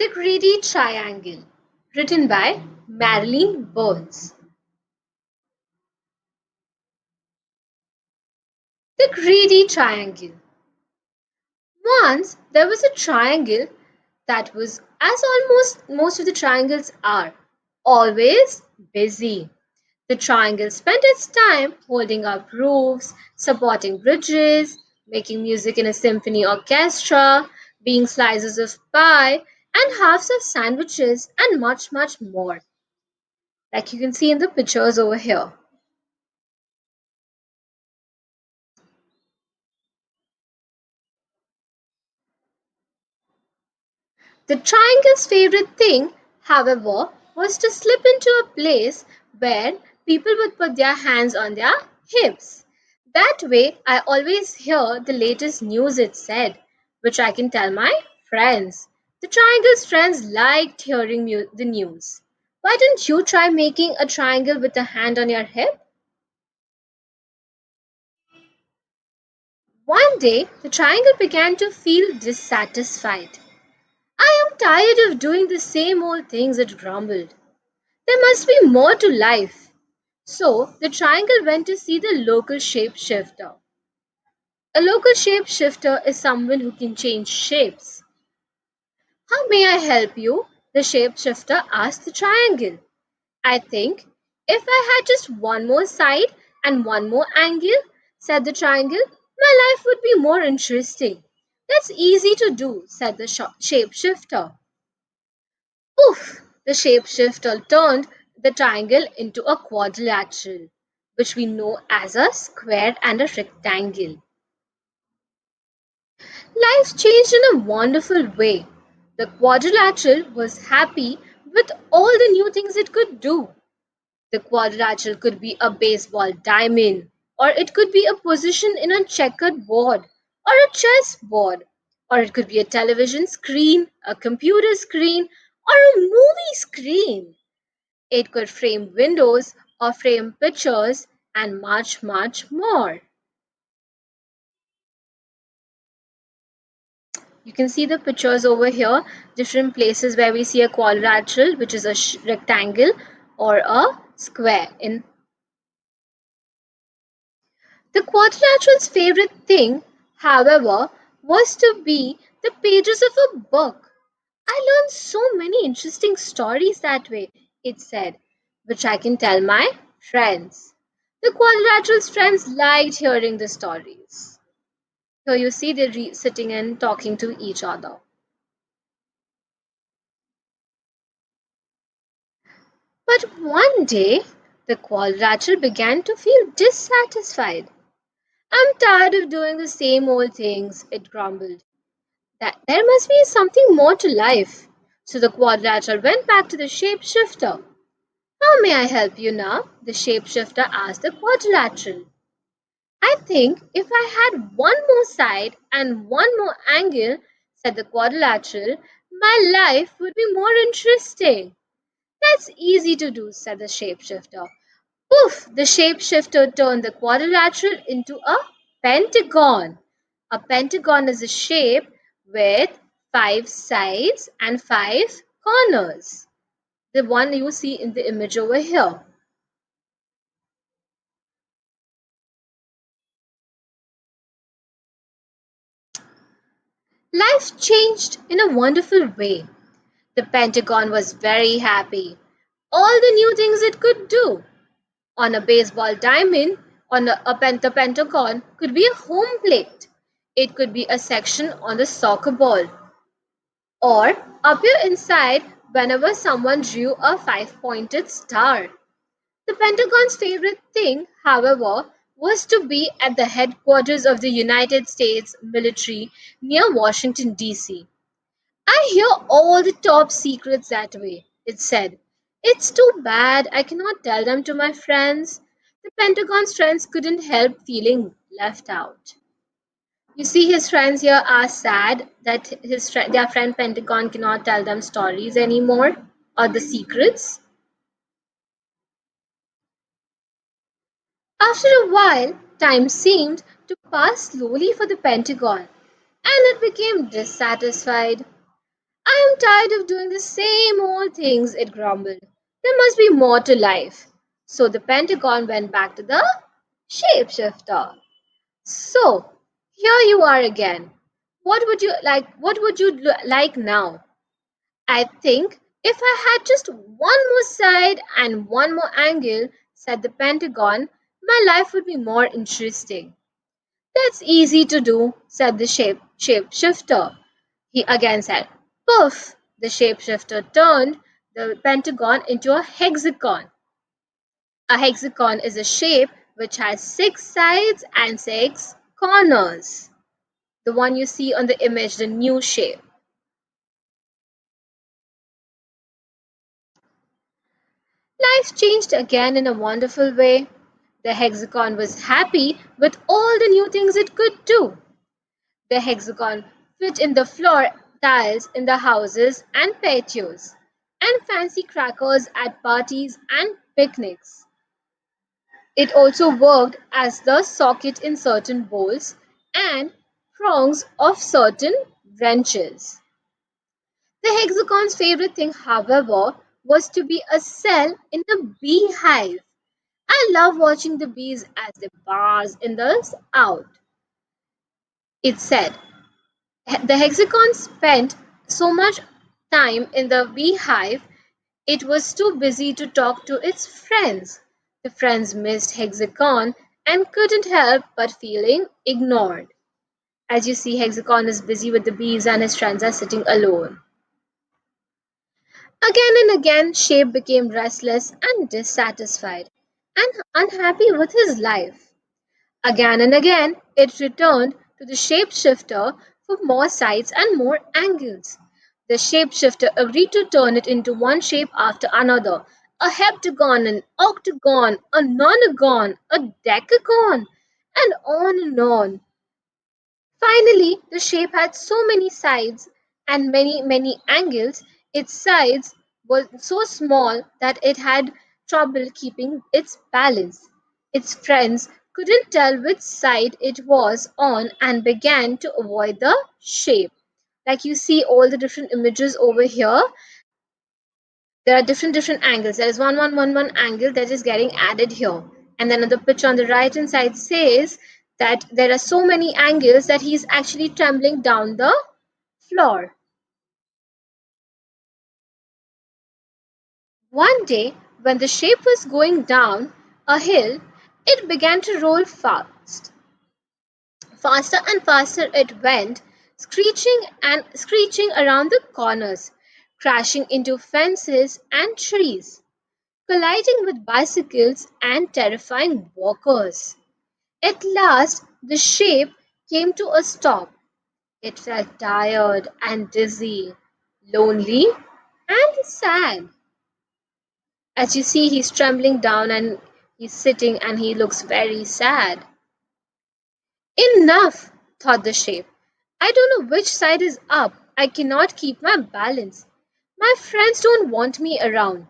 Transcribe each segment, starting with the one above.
The Greedy Triangle, written by Marilyn Burns. The Greedy Triangle. Once there was a triangle that was, as almost most of the triangles are, always busy. The triangle spent its time holding up roofs, supporting bridges, making music in a symphony orchestra, being slices of pie, and halves of sandwiches, and much, much more, like you can see in the pictures over here. The triangle's favorite thing, however, was to slip into a place where people would put their hands on their hips. That way, I always hear the latest news, it said, which I can tell my friends. The triangle's friends liked hearing the news. Why don't you try making a triangle with a hand on your hip? One day, the triangle began to feel dissatisfied. I am tired of doing the same old things, it grumbled. There must be more to life. So the triangle went to see the local shapeshifter. A local shapeshifter is someone who can change shapes. How may I help you? The shapeshifter asked the triangle. I think if I had just one more side and one more angle, said the triangle, my life would be more interesting. That's easy to do, said the shapeshifter. Poof! The shapeshifter turned the triangle into a quadrilateral, which we know as a square and a rectangle. Life changed in a wonderful way. The quadrilateral was happy with all the new things it could do. The quadrilateral could be a baseball diamond, or it could be a position in a checkered board, or a chess board, or it could be a television screen, a computer screen, or a movie screen. It could frame windows or frame pictures and much, much more. You can see the pictures over here, different places where we see a quadrilateral, which is a rectangle or a square. In the quadrilateral's favorite thing, however, was to be the pages of a book. I learned so many interesting stories that way, it said, which I can tell my friends. The quadrilateral's friends liked hearing the stories. Here you see they're sitting and talking to each other. But one day, the quadrilateral began to feel dissatisfied. I'm tired of doing the same old things, it grumbled. That there must be something more to life. So the quadrilateral went back to the shapeshifter. How may I help you now? The shapeshifter asked the quadrilateral. I think if I had one more side and one more angle, said the quadrilateral, my life would be more interesting. That's easy to do, said the shapeshifter. Poof! The shapeshifter turned the quadrilateral into a pentagon. A pentagon is a shape with five sides and five corners. The one you see in the image over here. Life changed in a wonderful way. The Pentagon was very happy. All the new things it could do. On a baseball diamond, the Pentagon could be a home plate. It could be a section on the soccer ball. Or appear inside whenever someone drew a five-pointed star. The Pentagon's favorite thing, however, was to be at the headquarters of the United States military near Washington, D.C. I hear all the top secrets that way, it said. It's too bad I cannot tell them to my friends. The Pentagon's friends couldn't help feeling left out. You see, his friends here are sad that their friend Pentagon cannot tell them stories anymore or the secrets. After a while, time seemed to pass slowly for the Pentagon, and it became dissatisfied. I am tired of doing the same old things, it grumbled. There must be more to life. So the Pentagon went back to the shapeshifter. So, here you are again. What would you like now? I think if I had just one more side and one more angle, said the Pentagon, my life would be more interesting. That's easy to do, said the shapeshifter. He again said, poof! The shapeshifter turned the pentagon into a hexagon. A hexagon is a shape which has six sides and six corners. The one you see on the image, the new shape. Life changed again in a wonderful way. The hexagon was happy with all the new things it could do. The hexagon fit in the floor tiles in the houses and patios, and fancy crackers at parties and picnics. It also worked as the socket in certain bowls and prongs of certain wrenches. The hexagon's favorite thing, however, was to be a cell in the beehive. I love watching the bees as they buzz in the out. It said, the hexagon spent so much time in the beehive it was too busy to talk to its friends. The friends missed Hexagon and couldn't help but feeling ignored. As you see, Hexagon is busy with the bees and his friends are sitting alone. Again and again, Shape became restless and dissatisfied and unhappy with his life. Again and again, it returned to the shapeshifter for more sides and more angles. The shapeshifter agreed to turn it into one shape after another, a heptagon, an octagon, a nonagon, a decagon, and on and on. Finally, the shape had so many sides and many angles, its sides were so small that it had trouble keeping its balance. Its friends couldn't tell which side it was on and began to avoid the shape. Like you see all the different images over here, there are different angles. There is one angle that is getting added here. And then the picture on the right hand side says that there are so many angles that he's actually trembling down the floor. One day, when the shape was going down a hill, it began to roll fast. Faster and faster it went, screeching around the corners, crashing into fences and trees, colliding with bicycles and terrifying walkers. At last, the shape came to a stop. It felt tired and dizzy, lonely and sad. As you see, he's trembling down and he's sitting and he looks very sad. Enough, thought the shape. I don't know which side is up. I cannot keep my balance. My friends don't want me around.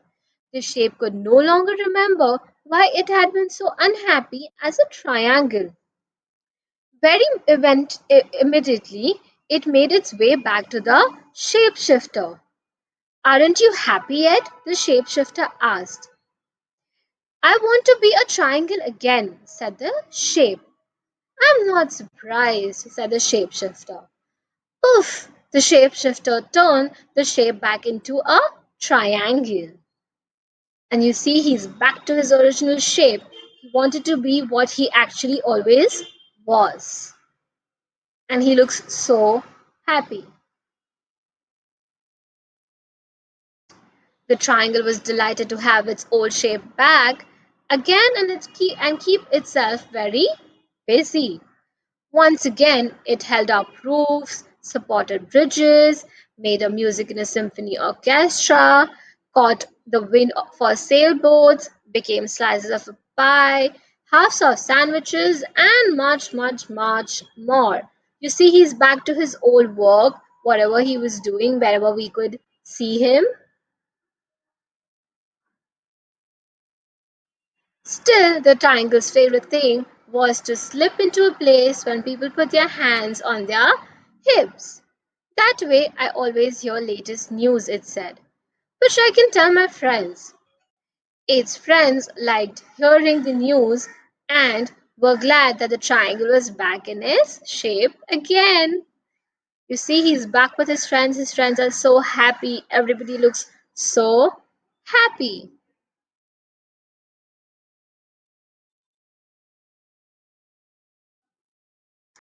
The shape could no longer remember why it had been so unhappy as a triangle. Immediately, it made its way back to the shapeshifter. Aren't you happy yet? The shapeshifter asked. I want to be a triangle again, said the shape. I'm not surprised, said the shapeshifter. Poof! The shapeshifter turned the shape back into a triangle. And you see, he's back to his original shape. He wanted to be what he actually always was. And he looks so happy. The triangle was delighted to have its old shape back again and keep itself very busy. Once again, it held up roofs, supported bridges, made a music in a symphony orchestra, caught the wind for sailboats, became slices of a pie, halves of sandwiches, and much more. You see, he's back to his old work, whatever he was doing, wherever we could see him. Still, the triangle's favorite thing was to slip into a place when people put their hands on their hips. That way, I always hear latest news, it said, which I can tell my friends. Its friends liked hearing the news and were glad that the triangle was back in its shape again. You see, he's back with his friends. His friends are so happy. Everybody looks so happy.